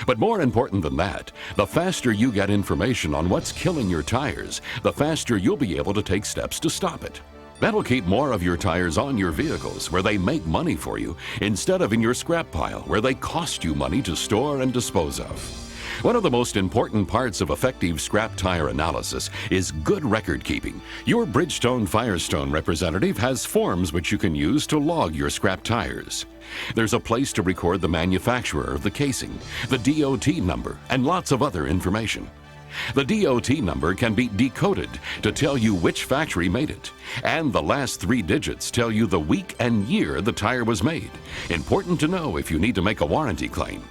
But more important than that, the faster you get information on what's killing your tires, the faster you'll be able to take steps to stop it. That'll keep more of your tires on your vehicles, where they make money for you, instead of in your scrap pile, where they cost you money to store and dispose of. One of the most important parts of effective scrap tire analysis is good record keeping. Your Bridgestone Firestone representative has forms which you can use to log your scrap tires. There's a place to record the manufacturer of the casing, the DOT number, and lots of other information. The DOT number can be decoded to tell you which factory made it, and the last 3 digits tell you the week and year the tire was made. Important to know if you need to make a warranty claim.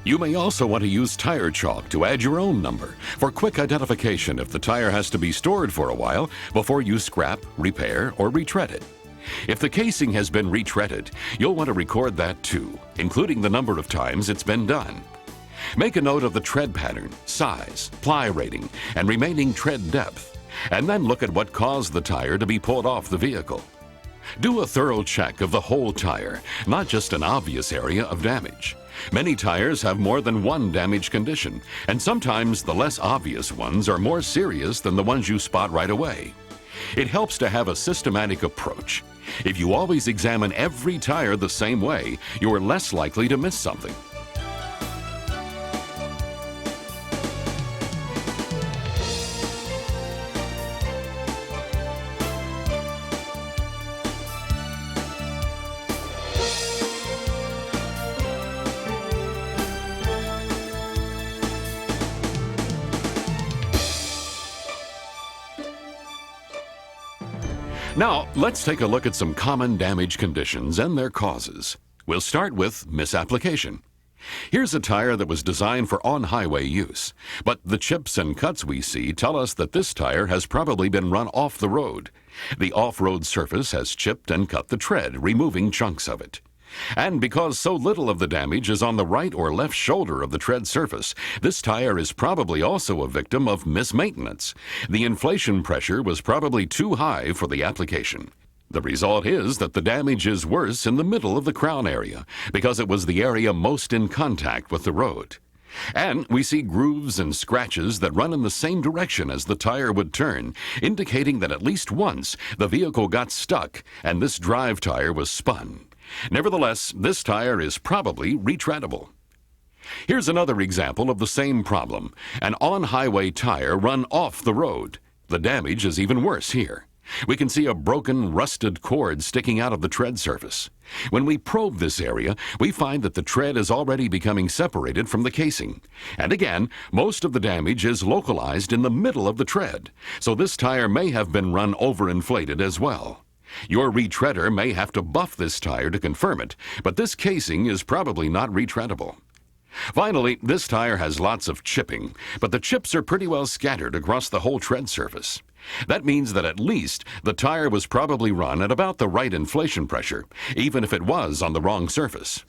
You may also want to use tire chalk to add your own number for quick identification if the tire has to be stored for a while before you scrap, repair, or retread it. If the casing has been retreaded, you'll want to record that too, including the number of times it's been done. Make a note of the tread pattern, size, ply rating, and remaining tread depth, and then look at what caused the tire to be pulled off the vehicle. Do a thorough check of the whole tire, not just an obvious area of damage. Many tires have more than one damaged condition, and sometimes the less obvious ones are more serious than the ones you spot right away. It helps to have a systematic approach. If you always examine every tire the same way, you're less likely to miss something. Now, let's take a look at some common damage conditions and their causes. We'll start with misapplication. Here's a tire that was designed for on-highway use, but the chips and cuts we see tell us that this tire has probably been run off the road. The off-road surface has chipped and cut the tread, removing chunks of it. And because so little of the damage is on the right or left shoulder of the tread surface, this tire is probably also a victim of mismaintenance. The inflation pressure was probably too high for the application. The result is that the damage is worse in the middle of the crown area, because it was the area most in contact with the road. And we see grooves and scratches that run in the same direction as the tire would turn, indicating that at least once the vehicle got stuck and this drive tire was spun. Nevertheless, this tire is probably retreadable. Here's another example of the same problem, an on-highway tire run off the road. The damage is even worse here. We can see a broken, rusted cord sticking out of the tread surface. When we probe this area, we find that the tread is already becoming separated from the casing. And again, most of the damage is localized in the middle of the tread, so this tire may have been run overinflated as well. Your retreader may have to buff this tire to confirm it, but this casing is probably not retreadable. Finally, this tire has lots of chipping, but the chips are pretty well scattered across the whole tread surface. That means that at least the tire was probably run at about the right inflation pressure, even if it was on the wrong surface.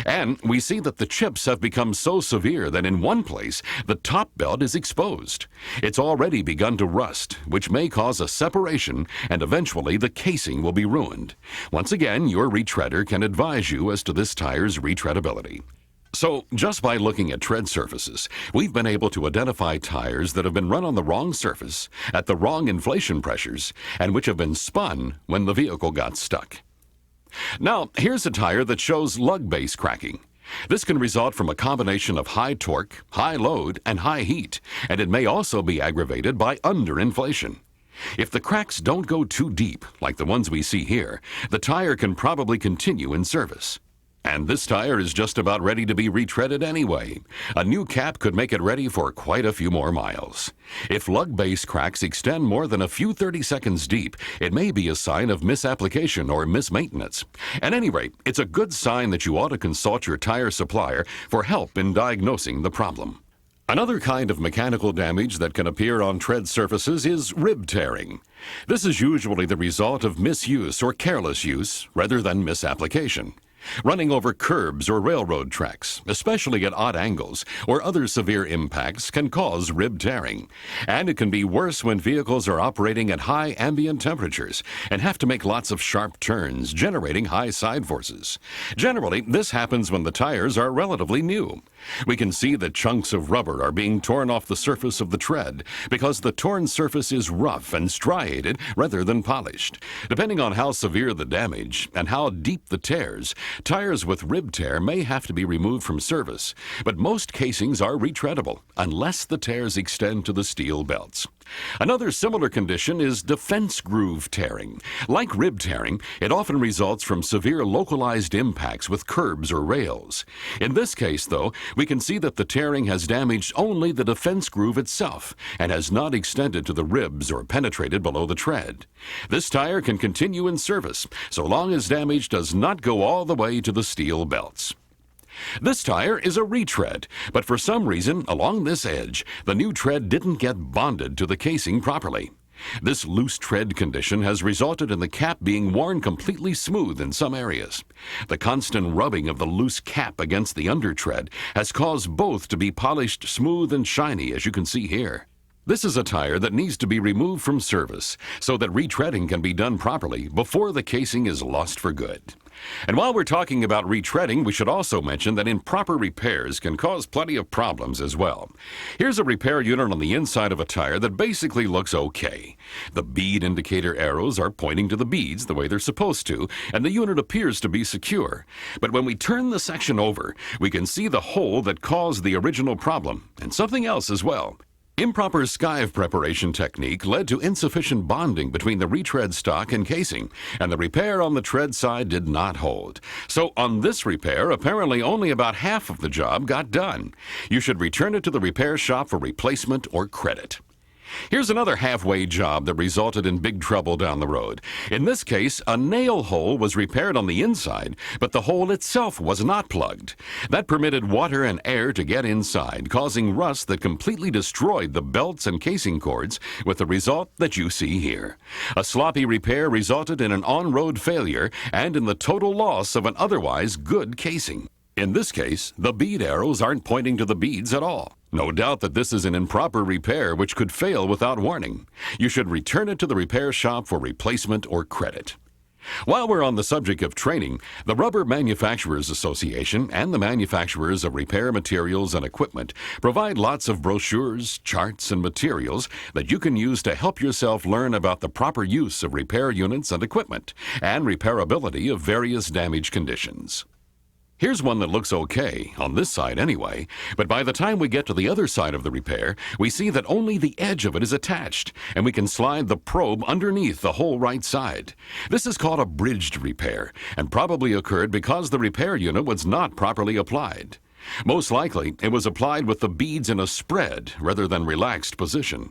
And we see that the chips have become so severe that in one place, the top belt is exposed. It's already begun to rust, which may cause a separation, and eventually the casing will be ruined. Once again, your retreader can advise you as to this tire's retreadability. So, just by looking at tread surfaces, we've been able to identify tires that have been run on the wrong surface, at the wrong inflation pressures, and which have been spun when the vehicle got stuck. Now, here's a tire that shows lug base cracking. This can result from a combination of high torque, high load, and high heat, and it may also be aggravated by underinflation. If the cracks don't go too deep, like the ones we see here, the tire can probably continue in service. And this tire is just about ready to be retreaded anyway. A new cap could make it ready for quite a few more miles. If lug base cracks extend more than a few 30 seconds deep, it may be a sign of misapplication or mismaintenance. At any rate, it's a good sign that you ought to consult your tire supplier for help in diagnosing the problem. Another kind of mechanical damage that can appear on tread surfaces is rib tearing. This is usually the result of misuse or careless use rather than misapplication. Running over curbs or railroad tracks, especially at odd angles or other severe impacts, can cause rib tearing. And it can be worse when vehicles are operating at high ambient temperatures and have to make lots of sharp turns, generating high side forces. Generally, this happens when the tires are relatively new. We can see that chunks of rubber are being torn off the surface of the tread because the torn surface is rough and striated rather than polished. Depending on how severe the damage and how deep the tears, tires with rib tear may have to be removed from service, but most casings are retreadable unless the tears extend to the steel belts. Another similar condition is defense groove tearing. Like rib tearing, it often results from severe localized impacts with curbs or rails. In this case, though, we can see that the tearing has damaged only the defense groove itself and has not extended to the ribs or penetrated below the tread. This tire can continue in service so long as damage does not go all the way to the steel belts. This tire is a retread, but for some reason, along this edge, the new tread didn't get bonded to the casing properly. This loose tread condition has resulted in the cap being worn completely smooth in some areas. The constant rubbing of the loose cap against the undertread has caused both to be polished smooth and shiny, as you can see here. This is a tire that needs to be removed from service so that retreading can be done properly before the casing is lost for good. And while we're talking about retreading, we should also mention that improper repairs can cause plenty of problems as well. Here's a repair unit on the inside of a tire that basically looks okay. The bead indicator arrows are pointing to the beads the way they're supposed to, and the unit appears to be secure. But when we turn the section over, we can see the hole that caused the original problem, and something else as well. Improper skive preparation technique led to insufficient bonding between the retread stock and casing, and the repair on the tread side did not hold. So on this repair, apparently only about half of the job got done. You should return it to the repair shop for replacement or credit. Here's another halfway job that resulted in big trouble down the road. In this case, a nail hole was repaired on the inside, but the hole itself was not plugged. That permitted water and air to get inside, causing rust that completely destroyed the belts and casing cords, with the result that you see here. A sloppy repair resulted in an on-road failure and in the total loss of an otherwise good casing. In this case, the bead arrows aren't pointing to the beads at all. No doubt that this is an improper repair which could fail without warning. You should return it to the repair shop for replacement or credit. While we're on the subject of training, the Rubber Manufacturers Association and the manufacturers of repair materials and equipment provide lots of brochures, charts, and materials that you can use to help yourself learn about the proper use of repair units and equipment and repairability of various damage conditions. Here's one that looks okay, on this side anyway, but by the time we get to the other side of the repair, we see that only the edge of it is attached, and we can slide the probe underneath the whole right side. This is called a bridged repair, and probably occurred because the repair unit was not properly applied. Most likely, it was applied with the beads in a spread rather than relaxed position.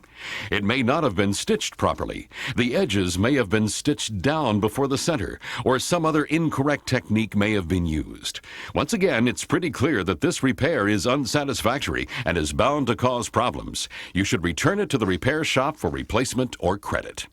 It may not have been stitched properly. The edges may have been stitched down before the center, or some other incorrect technique may have been used. Once again, it's pretty clear that this repair is unsatisfactory and is bound to cause problems. You should return it to the repair shop for replacement or credit.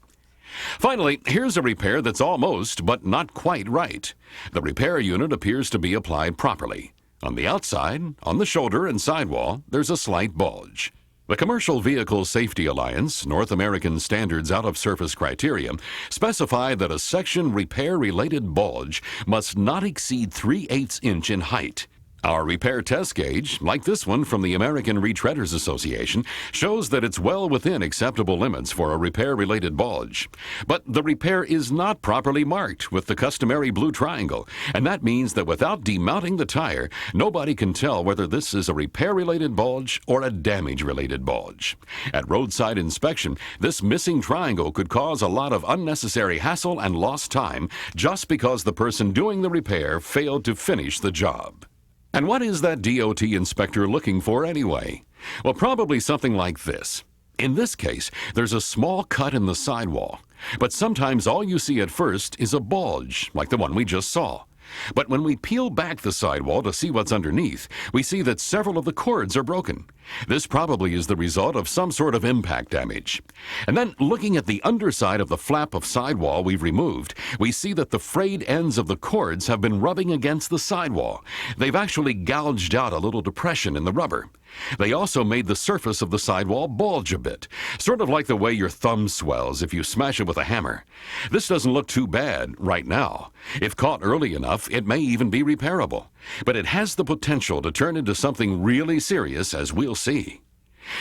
Finally, here's a repair that's almost, but not quite right. The repair unit appears to be applied properly. On the outside, on the shoulder and sidewall, there's a slight bulge. The Commercial Vehicle Safety Alliance North American Standards Out-of-Surface Criteria specify that a section repair-related bulge must not exceed 3/8 inch in height. Our repair test gauge, like this one from the American Retreaders Association, shows that it's well within acceptable limits for a repair-related bulge. But the repair is not properly marked with the customary blue triangle, and that means that without demounting the tire, nobody can tell whether this is a repair-related bulge or a damage-related bulge. At roadside inspection, this missing triangle could cause a lot of unnecessary hassle and lost time just because the person doing the repair failed to finish the job. And what is that DOT inspector looking for anyway? Well, probably something like this. In this case, there's a small cut in the sidewall, but sometimes all you see at first is a bulge, like the one we just saw. But when we peel back the sidewall to see what's underneath, we see that several of the cords are broken. This probably is the result of some sort of impact damage. And then, looking at the underside of the flap of sidewall we've removed, we see that the frayed ends of the cords have been rubbing against the sidewall. They've actually gouged out a little depression in the rubber. They also made the surface of the sidewall bulge a bit, sort of like the way your thumb swells if you smash it with a hammer. This doesn't look too bad right now. If caught early enough, it may even be repairable. But it has the potential to turn into something really serious, as we'll see.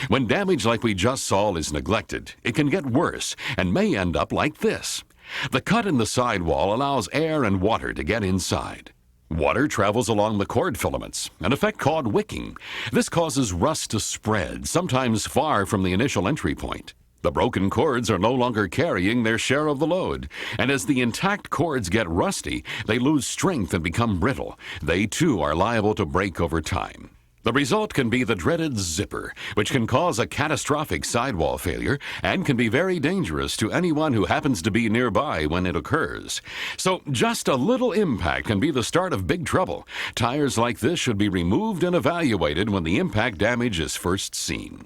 When damage like we just saw is neglected, it can get worse and may end up like this. The cut in the sidewall allows air and water to get inside. Water travels along the cord filaments, an effect called wicking. This causes rust to spread, sometimes far from the initial entry point. The broken cords are no longer carrying their share of the load, and as the intact cords get rusty, they lose strength and become brittle. They too are liable to break over time. The result can be the dreaded zipper, which can cause a catastrophic sidewall failure and can be very dangerous to anyone who happens to be nearby when it occurs. So just a little impact can be the start of big trouble. Tires like this should be removed and evaluated when the impact damage is first seen.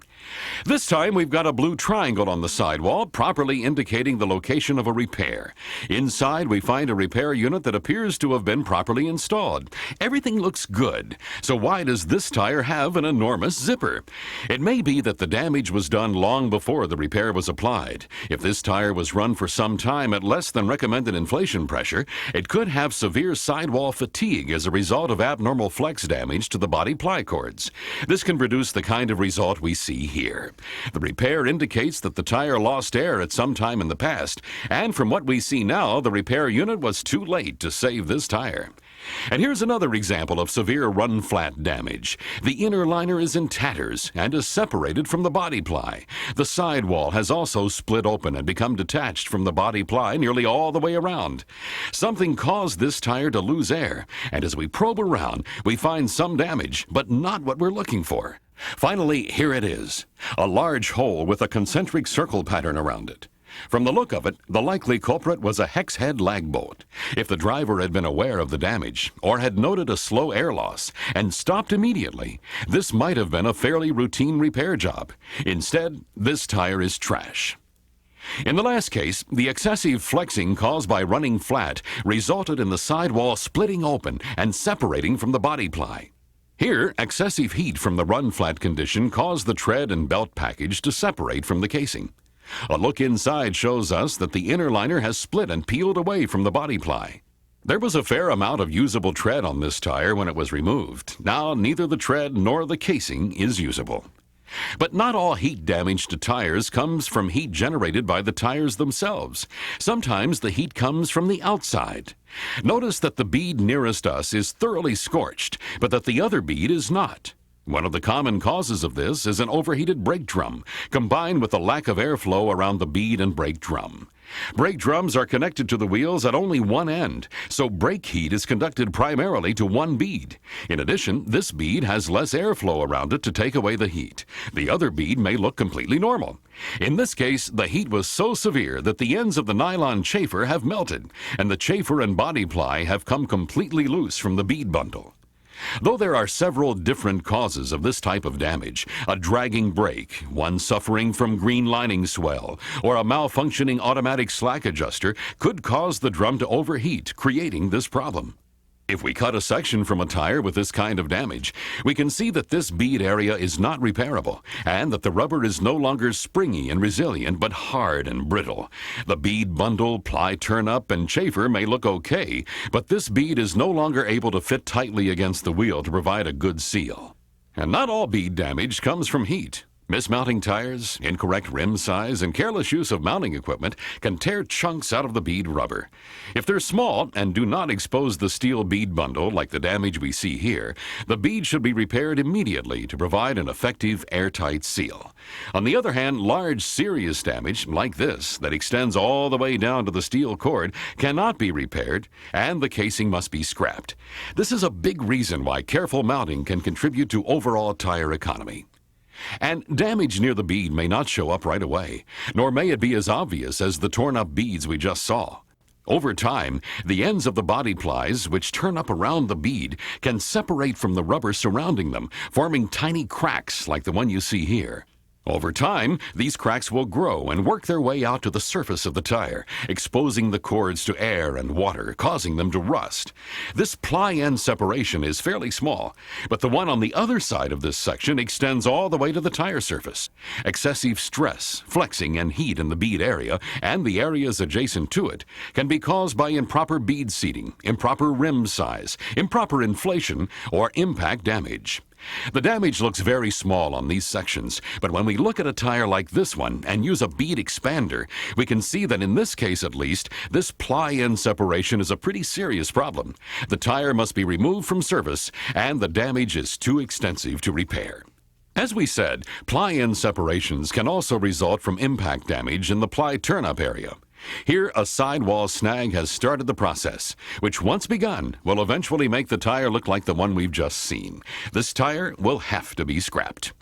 This time we've got a blue triangle on the sidewall, properly indicating the location of a repair. Inside we find a repair unit that appears to have been properly installed. Everything looks good. So why does this tire have an enormous zipper? It may be that the damage was done long before the repair was applied. If this tire was run for some time at less than recommended inflation pressure, it could have severe sidewall fatigue as a result of abnormal flex damage to the body ply cords. This can produce the kind of result we see here. The repair indicates that the tire lost air at some time in the past, and from what we see now, the repair unit was too late to save this tire. And here's another example of severe run-flat damage. The inner liner is in tatters and is separated from the body ply. The sidewall has also split open and become detached from the body ply nearly all the way around. Something caused this tire to lose air, and as we probe around, we find some damage, but not what we're looking for. Finally, here it is, a large hole with a concentric circle pattern around it. From the look of it, the likely culprit was a hex head lag bolt. If the driver had been aware of the damage or had noted a slow air loss and stopped immediately, this might have been a fairly routine repair job. Instead, this tire is trash. In the last case, the excessive flexing caused by running flat resulted in the sidewall splitting open and separating from the body ply. Here, excessive heat from the run-flat condition caused the tread and belt package to separate from the casing. A look inside shows us that the inner liner has split and peeled away from the body ply. There was a fair amount of usable tread on this tire when it was removed. Now, neither the tread nor the casing is usable. But not all heat damage to tires comes from heat generated by the tires themselves. Sometimes the heat comes from the outside. Notice that the bead nearest us is thoroughly scorched, but that the other bead is not. One of the common causes of this is an overheated brake drum, combined with a lack of airflow around the bead and brake drum. Brake drums are connected to the wheels at only one end, so brake heat is conducted primarily to one bead. In addition, this bead has less airflow around it to take away the heat. The other bead may look completely normal. In this case, the heat was so severe that the ends of the nylon chafer have melted, and the chafer and body ply have come completely loose from the bead bundle. Though there are several different causes of this type of damage, a dragging brake, one suffering from green lining swell, or a malfunctioning automatic slack adjuster could cause the drum to overheat, creating this problem. If we cut a section from a tire with this kind of damage, we can see that this bead area is not repairable and that the rubber is no longer springy and resilient but hard and brittle. The bead bundle, ply turn-up, and chafer may look okay, but this bead is no longer able to fit tightly against the wheel to provide a good seal. And not all bead damage comes from heat. Mismounting tires, incorrect rim size, and careless use of mounting equipment can tear chunks out of the bead rubber. If they're small and do not expose the steel bead bundle like the damage we see here, the bead should be repaired immediately to provide an effective airtight seal. On the other hand, large serious damage like this that extends all the way down to the steel cord cannot be repaired, and the casing must be scrapped. This is a big reason why careful mounting can contribute to overall tire economy. And damage near the bead may not show up right away, nor may it be as obvious as the torn-up beads we just saw. Over time, the ends of the body plies, which turn up around the bead, can separate from the rubber surrounding them, forming tiny cracks like the one you see here. Over time, these cracks will grow and work their way out to the surface of the tire, exposing the cords to air and water, causing them to rust. This ply-end separation is fairly small, but the one on the other side of this section extends all the way to the tire surface. Excessive stress, flexing, and heat in the bead area and the areas adjacent to it can be caused by improper bead seating, improper rim size, improper inflation, or impact damage. The damage looks very small on these sections, but when we look at a tire like this one and use a bead expander, we can see that in this case at least, this ply-end separation is a pretty serious problem. The tire must be removed from service, and the damage is too extensive to repair. As we said, ply-end separations can also result from impact damage in the ply turn-up area. Here, a sidewall snag has started the process, which once begun will eventually make the tire look like the one we've just seen. This tire will have to be scrapped.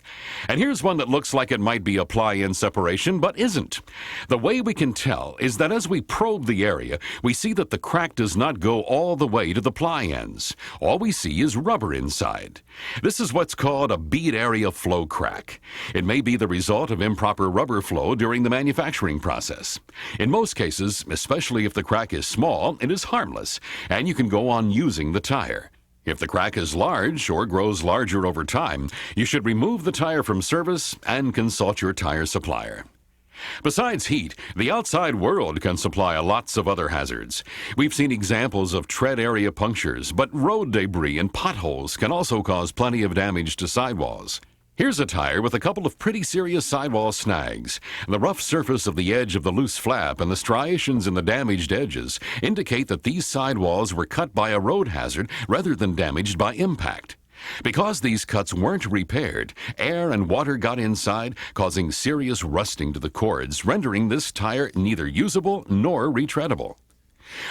And here's one that looks like it might be a ply-in separation, but isn't. The way we can tell is that as we probe the area, we see that the crack does not go all the way to the ply ends. All we see is rubber inside. This is what's called a bead area flow crack. It may be the result of improper rubber flow during the manufacturing process. In most cases, especially if the crack is small, it is harmless, and you can go on using the tire. If the crack is large or grows larger over time, you should remove the tire from service and consult your tire supplier. Besides heat, the outside world can supply lots of other hazards. We've seen examples of tread area punctures, but road debris and potholes can also cause plenty of damage to sidewalls. Here's a tire with a couple of pretty serious sidewall snags. The rough surface of the edge of the loose flap and the striations in the damaged edges indicate that these sidewalls were cut by a road hazard rather than damaged by impact. Because these cuts weren't repaired, air and water got inside, causing serious rusting to the cords, rendering this tire neither usable nor retreadable.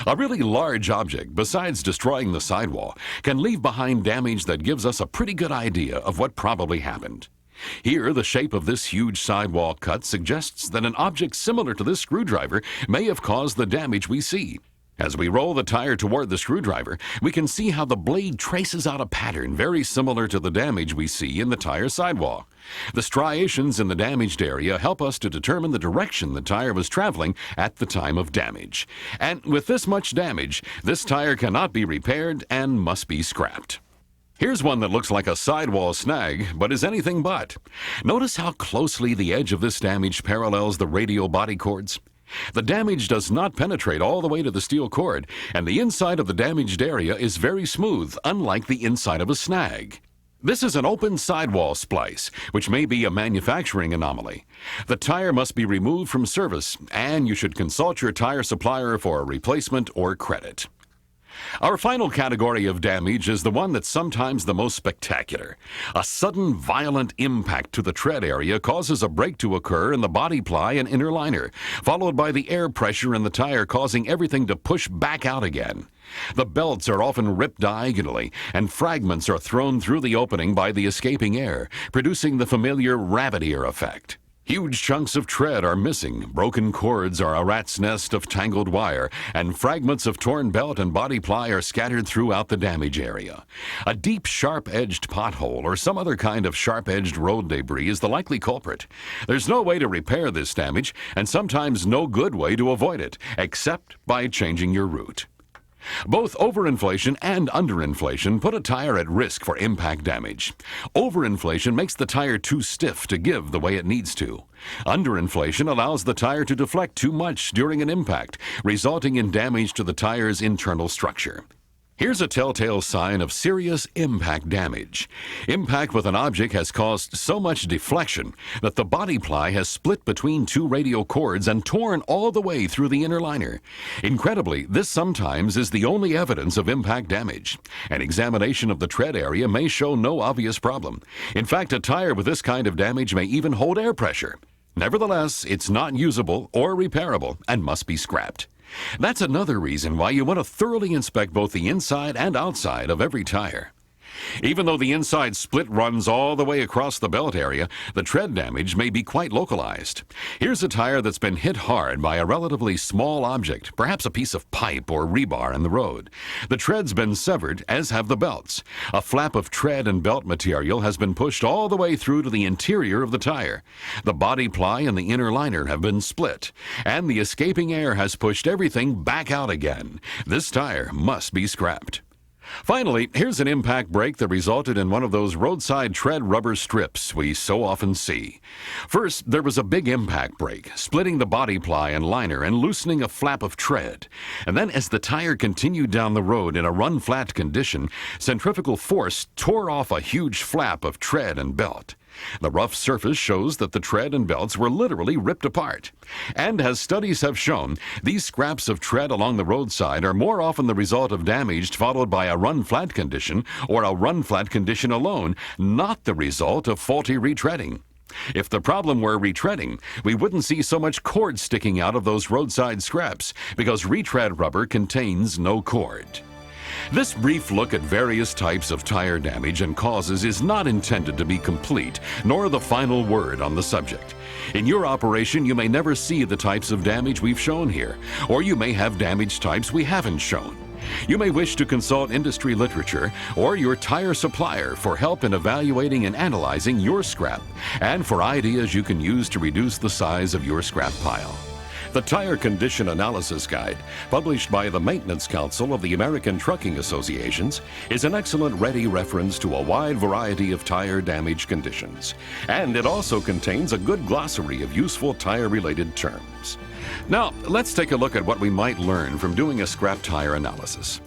A really large object, besides destroying the sidewall, can leave behind damage that gives us a pretty good idea of what probably happened. Here, the shape of this huge sidewall cut suggests that an object similar to this screwdriver may have caused the damage we see. As we roll the tire toward the screwdriver, we can see how the blade traces out a pattern very similar to the damage we see in the tire sidewall. The striations in the damaged area help us to determine the direction the tire was traveling at the time of damage. And with this much damage, this tire cannot be repaired and must be scrapped. Here's one that looks like a sidewall snag, but is anything but. Notice how closely the edge of this damage parallels the radial body cords. The damage does not penetrate all the way to the steel cord, and the inside of the damaged area is very smooth, unlike the inside of a snag. This is an open sidewall splice, which may be a manufacturing anomaly. The tire must be removed from service, and you should consult your tire supplier for a replacement or credit. Our final category of damage is the one that's sometimes the most spectacular. A sudden violent impact to the tread area causes a break to occur in the body ply and inner liner, followed by the air pressure in the tire causing everything to push back out again. The belts are often ripped diagonally, and fragments are thrown through the opening by the escaping air, producing the familiar rabbit ear effect. Huge chunks of tread are missing, broken cords are a rat's nest of tangled wire, and fragments of torn belt and body ply are scattered throughout the damage area. A deep, sharp-edged pothole or some other kind of sharp-edged road debris is the likely culprit. There's no way to repair this damage, and sometimes no good way to avoid it, except by changing your route. Both overinflation and underinflation put a tire at risk for impact damage. Overinflation makes the tire too stiff to give the way it needs to. Underinflation allows the tire to deflect too much during an impact, resulting in damage to the tire's internal structure. Here's a telltale sign of serious impact damage. Impact with an object has caused so much deflection that the body ply has split between two radial cords and torn all the way through the inner liner. Incredibly, this sometimes is the only evidence of impact damage. An examination of the tread area may show no obvious problem. In fact, a tire with this kind of damage may even hold air pressure. Nevertheless, it's not usable or repairable and must be scrapped. That's another reason why you want to thoroughly inspect both the inside and outside of every tire. Even though the inside split runs all the way across the belt area, the tread damage may be quite localized. Here's a tire that's been hit hard by a relatively small object, perhaps a piece of pipe or rebar in the road. The tread's been severed, as have the belts. A flap of tread and belt material has been pushed all the way through to the interior of the tire. The body ply and the inner liner have been split, and the escaping air has pushed everything back out again. This tire must be scrapped. Finally, here's an impact break that resulted in one of those roadside tread rubber strips we so often see. First, there was a big impact break, splitting the body ply and liner and loosening a flap of tread. And then as the tire continued down the road in a run-flat condition, centrifugal force tore off a huge flap of tread and belt. The rough surface shows that the tread and belts were literally ripped apart. And as studies have shown, these scraps of tread along the roadside are more often the result of damage followed by a run-flat condition or a run-flat condition alone, not the result of faulty retreading. If the problem were retreading, we wouldn't see so much cord sticking out of those roadside scraps, because retread rubber contains no cord. This brief look at various types of tire damage and causes is not intended to be complete, nor the final word on the subject. In your operation, you may never see the types of damage we've shown here, or you may have damage types we haven't shown. You may wish to consult industry literature or your tire supplier for help in evaluating and analyzing your scrap, and for ideas you can use to reduce the size of your scrap pile. The Tire Condition Analysis Guide, published by the Maintenance Council of the American Trucking Associations, is an excellent ready reference to a wide variety of tire damage conditions. And it also contains a good glossary of useful tire-related terms. Now, let's take a look at what we might learn from doing a scrap tire analysis.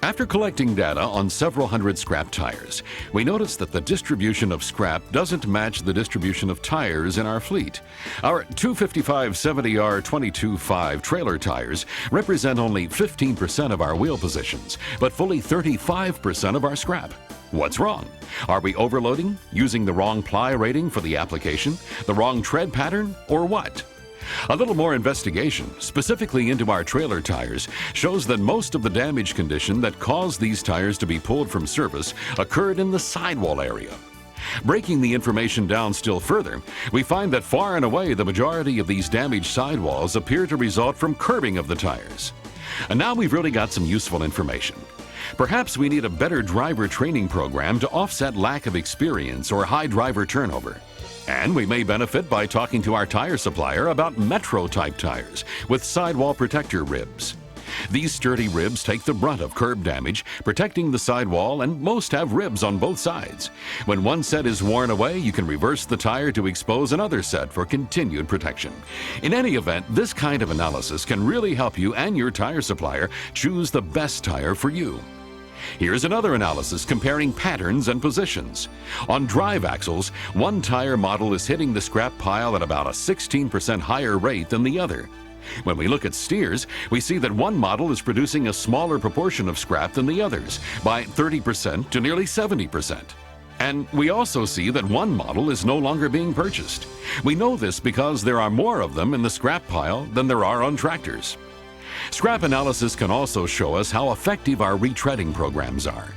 After collecting data on several hundred scrap tires, we noticed that the distribution of scrap doesn't match the distribution of tires in our fleet. Our 255-70R 22.5 trailer tires represent only 15% of our wheel positions, but fully 35% of our scrap. What's wrong? Are we overloading, using the wrong ply rating for the application, the wrong tread pattern, or what? A little more investigation, specifically into our trailer tires, shows that most of the damage condition that caused these tires to be pulled from service occurred in the sidewall area. Breaking the information down still further, we find that far and away the majority of these damaged sidewalls appear to result from curbing of the tires. And now we've really got some useful information. Perhaps we need a better driver training program to offset lack of experience or high driver turnover. And we may benefit by talking to our tire supplier about Metro-type tires with sidewall protector ribs. These sturdy ribs take the brunt of curb damage, protecting the sidewall, and most have ribs on both sides. When one set is worn away, you can reverse the tire to expose another set for continued protection. In any event, this kind of analysis can really help you and your tire supplier choose the best tire for you. Here's another analysis comparing patterns and positions. On drive axles, one tire model is hitting the scrap pile at about a 16% higher rate than the other. When we look at steers, we see that one model is producing a smaller proportion of scrap than the others, by 30% to nearly 70%. And we also see that one model is no longer being purchased. We know this because there are more of them in the scrap pile than there are on tractors. Scrap analysis can also show us how effective our retreading programs are.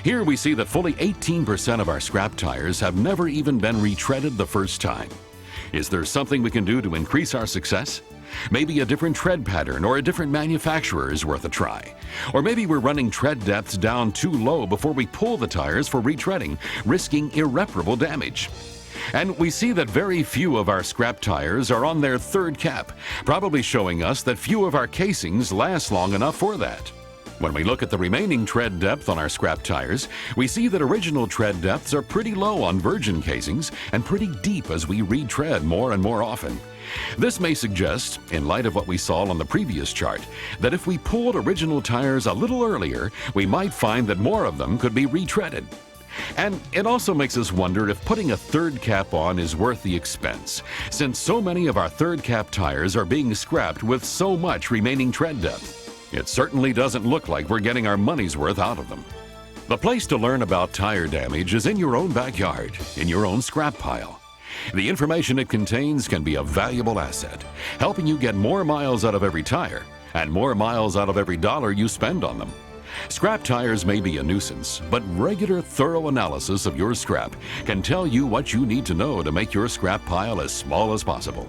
Here we see that fully 18% of our scrap tires have never even been retreaded the first time. Is there something we can do to increase our success? Maybe a different tread pattern or a different manufacturer is worth a try. Or maybe we're running tread depths down too low before we pull the tires for retreading, risking irreparable damage. And we see that very few of our scrap tires are on their third cap, probably showing us that few of our casings last long enough for that. When we look at the remaining tread depth on our scrap tires, we see that original tread depths are pretty low on virgin casings and pretty deep as we retread more and more often. This may suggest, in light of what we saw on the previous chart, that if we pulled original tires a little earlier, we might find that more of them could be retreaded. And it also makes us wonder if putting a third cap on is worth the expense, since so many of our third cap tires are being scrapped with so much remaining tread depth. It certainly doesn't look like we're getting our money's worth out of them. The place to learn about tire damage is in your own backyard, in your own scrap pile. The information it contains can be a valuable asset, helping you get more miles out of every tire and more miles out of every dollar you spend on them. Scrap tires may be a nuisance, but regular, thorough analysis of your scrap can tell you what you need to know to make your scrap pile as small as possible.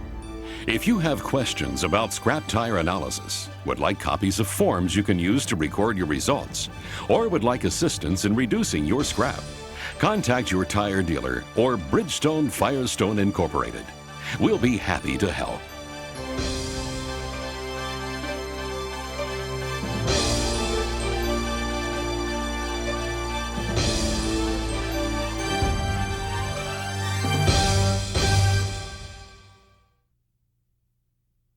If you have questions about scrap tire analysis, would like copies of forms you can use to record your results, or would like assistance in reducing your scrap, contact your tire dealer or Bridgestone Firestone Incorporated. We'll be happy to help.